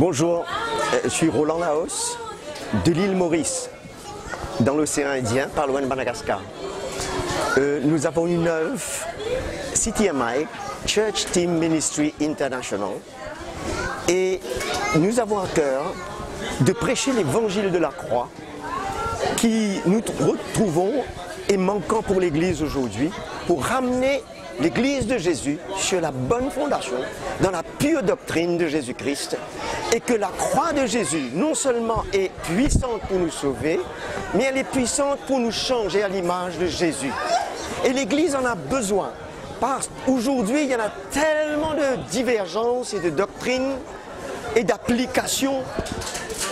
Bonjour, je suis Roland Laos de l'île Maurice, dans l'océan Indien, pas loin de Madagascar. Nous avons une œuvre, CTMI, Church Team Ministry International, et nous avons à cœur de prêcher l'évangile de la croix qui nous retrouvons et manquant pour l'Église aujourd'hui, pour ramener l'Église de Jésus sur la bonne fondation, dans la pure doctrine de Jésus-Christ, et que la croix de Jésus non seulement est puissante pour nous sauver, mais elle est puissante pour nous changer à l'image de Jésus. Et l'Église en a besoin, parce qu'aujourd'hui il y en a tellement de divergences et de doctrines et d'applications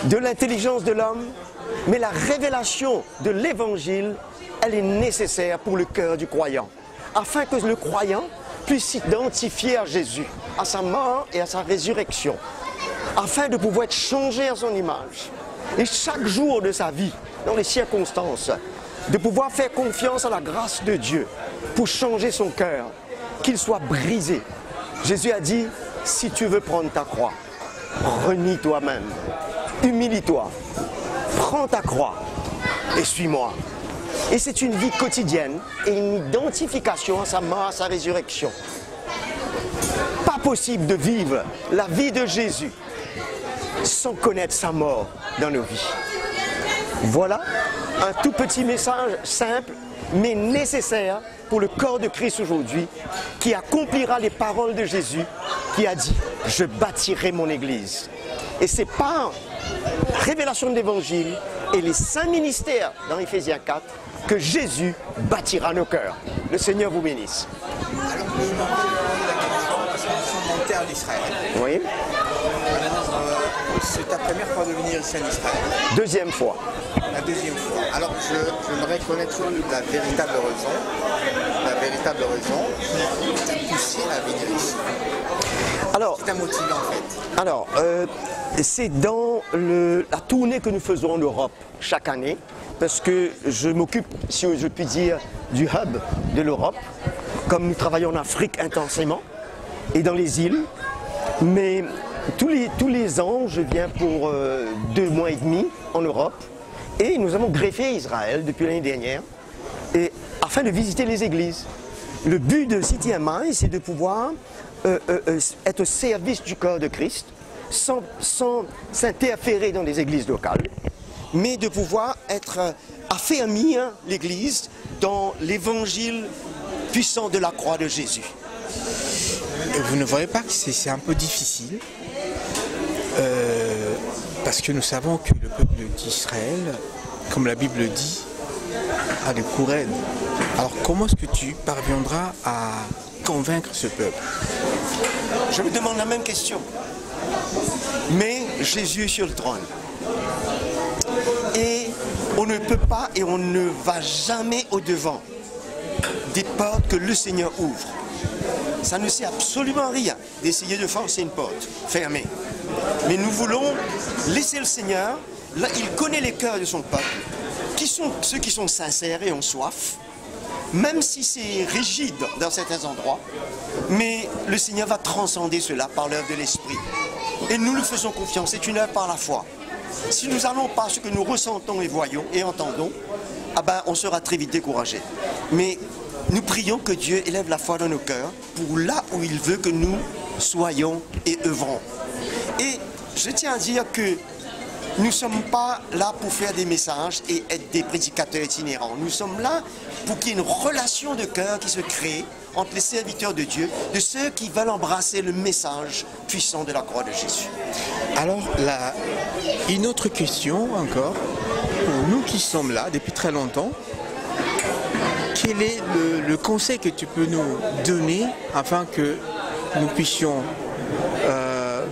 de l'intelligence de l'homme, mais la révélation de l'Évangile, elle est nécessaire pour le cœur du croyant, afin que le croyant puisse s'identifier à Jésus, à sa mort et à sa résurrection, afin de pouvoir être changé à son image. Et chaque jour de sa vie, dans les circonstances, de pouvoir faire confiance à la grâce de Dieu pour changer son cœur, qu'il soit brisé. Jésus a dit, si tu veux prendre ta croix, renie toi-même, humilie-toi, prends ta croix et suis-moi. Et c'est une vie quotidienne et une identification à sa mort, à sa résurrection. Pas possible de vivre la vie de Jésus sans connaître sa mort dans nos vies. Voilà un tout petit message simple mais nécessaire pour le corps de Christ aujourd'hui, qui accomplira les paroles de Jésus qui a dit « Je bâtirai mon Église ». Et c'est par révélation de l'Évangile et les saints ministères dans Éphésiens 4 que Jésus bâtira nos cœurs. Le Seigneur vous bénisse. Alors, je me pose la question, parce que nous sommes en terre d'Israël. Oui. C'est ta première fois de venir ici en Israël. Deuxième fois. La deuxième fois. Alors, j'aimerais connaître la véritable raison qui t'a poussé à venir ici. Alors, qui t'a motivé en fait? Alors, c'est dans la tournée que nous faisons en Europe chaque année, parce que je m'occupe, si je puis dire, du hub de l'Europe, comme nous travaillons en Afrique intensément et dans les îles. Mais tous les ans, je viens pour 2 mois et demi en Europe, et nous avons greffé Israël depuis l'année dernière, et afin de visiter les églises. Le but de CTMI, c'est de pouvoir être au service du corps de Christ, sans s'interférer dans les églises locales, mais de pouvoir affermir l'Église dans l'évangile puissant de la croix de Jésus. Et vous ne voyez pas que c'est un peu difficile, parce que nous savons que le peuple d'Israël, comme la Bible dit, a des couronnes. Alors comment est-ce que tu parviendras à convaincre ce peuple? Je me demande la même question. Mais Jésus est sur le trône. Et on ne peut pas et on ne va jamais au-devant des portes que le Seigneur ouvre. Ça ne sert absolument à rien d'essayer de forcer une porte fermée. Mais nous voulons laisser le Seigneur, là il connaît les cœurs de son peuple, qui sont ceux qui sont sincères et ont soif, même si c'est rigide dans certains endroits, mais le Seigneur va transcender cela par l'œuvre de l'Esprit. Et nous lui faisons confiance, c'est une œuvre par la foi. Si nous n'allons pas ce que nous ressentons et voyons et entendons, on sera très vite découragé. Mais nous prions que Dieu élève la foi dans nos cœurs pour là où il veut que nous soyons et œuvrons. Et je tiens à dire que nous ne sommes pas là pour faire des messages et être des prédicateurs itinérants. Nous sommes là pour qu'il y ait une relation de cœur qui se crée entre les serviteurs de Dieu, de ceux qui veulent embrasser le message puissant de la croix de Jésus. Alors, une autre question encore, pour nous qui sommes là depuis très longtemps, quel est le conseil que tu peux nous donner afin que nous puissions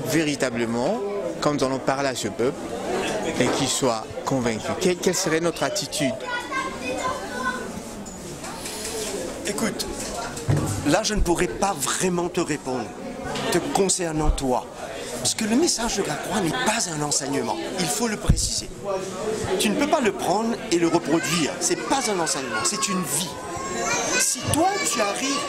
véritablement, quand nous allons parler à ce peuple, et qu'il soit convaincu? Quelle serait notre attitude? Écoute, là je ne pourrais pas vraiment te répondre te concernant toi. Parce que le message de la croix n'est pas un enseignement, il faut le préciser. Tu ne peux pas le prendre et le reproduire, ce n'est pas un enseignement, c'est une vie. Si toi, tu arrives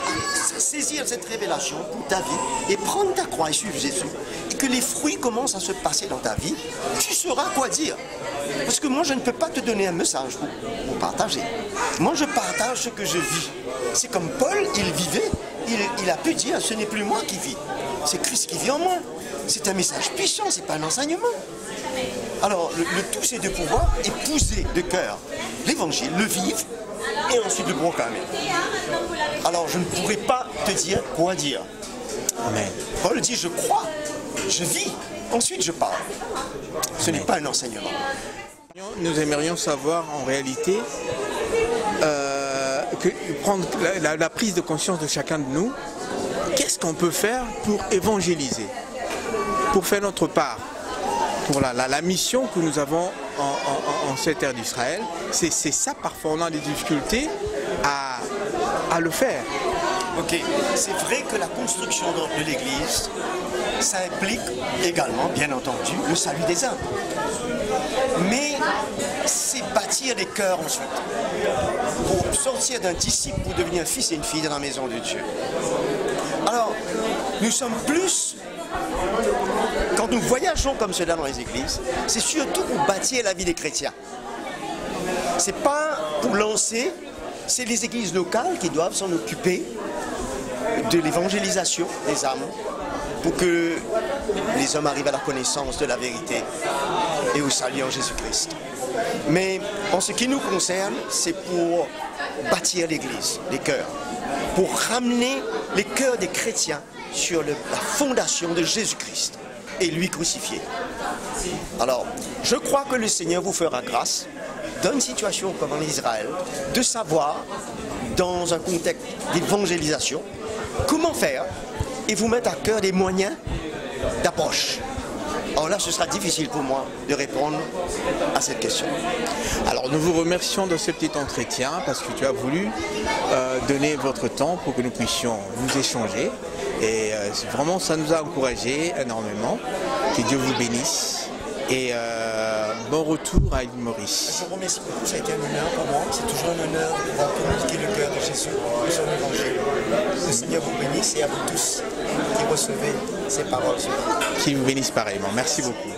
à saisir cette révélation pour ta vie et prendre ta croix et suivre Jésus, et que les fruits commencent à se passer dans ta vie, tu sauras quoi dire. Parce que moi, je ne peux pas te donner un message pour partager. Moi, je partage ce que je vis. C'est comme Paul, il vivait, il a pu dire, ce n'est plus moi qui vis, c'est Christ qui vit en moi. C'est un message puissant, c'est pas un enseignement. Alors, le tout, c'est de pouvoir épouser de cœur l'évangile, le vivre, et ensuite le proclamer. Alors, je ne pourrais pas te dire quoi dire. Amen. Paul dit, je crois, je vis, ensuite je parle. Ce n'est pas un enseignement. Nous aimerions savoir en réalité, prendre la prise de conscience de chacun de nous, qu'est-ce qu'on peut faire pour évangéliser, pour faire notre part, pour la mission que nous avons en cette terre d'Israël. C'est ça, parfois on a des difficultés à le faire. Ok, c'est vrai que la construction de l'Église, ça implique également, bien entendu, le salut des âmes. Mais c'est bâtir les cœurs ensuite. Pour sortir d'un disciple, pour devenir un fils et une fille dans la maison de Dieu. Alors, nous sommes plus, quand nous voyageons comme cela dans les églises, c'est surtout pour bâtir la vie des chrétiens. C'est pas pour lancer, c'est les églises locales qui doivent s'en occuper de l'évangélisation des âmes pour que les hommes arrivent à la connaissance de la vérité et au salut en Jésus-Christ. Mais en ce qui nous concerne, c'est pour bâtir l'Église, les cœurs, pour ramener les cœurs des chrétiens sur la fondation de Jésus-Christ et lui crucifié. Alors, je crois que le Seigneur vous fera grâce, dans une situation comme en Israël, de savoir, dans un contexte d'évangélisation, comment faire et vous mettre à cœur des moyens d'approche. Alors là, ce sera difficile pour moi de répondre à cette question. Alors nous vous remercions de ce petit entretien parce que tu as voulu donner votre temps pour que nous puissions nous échanger. Et vraiment, ça nous a encouragés énormément. Que Dieu vous bénisse. Et bon retour à l'île Maurice. Je vous remercie beaucoup, ça a été un honneur pour moi. C'est toujours un honneur de pouvoir communiquer le cœur de Jésus et son évangile. Le Seigneur vous bénisse et à vous tous qui recevez ces paroles. Qu'il vous bénisse pareillement. Merci beaucoup.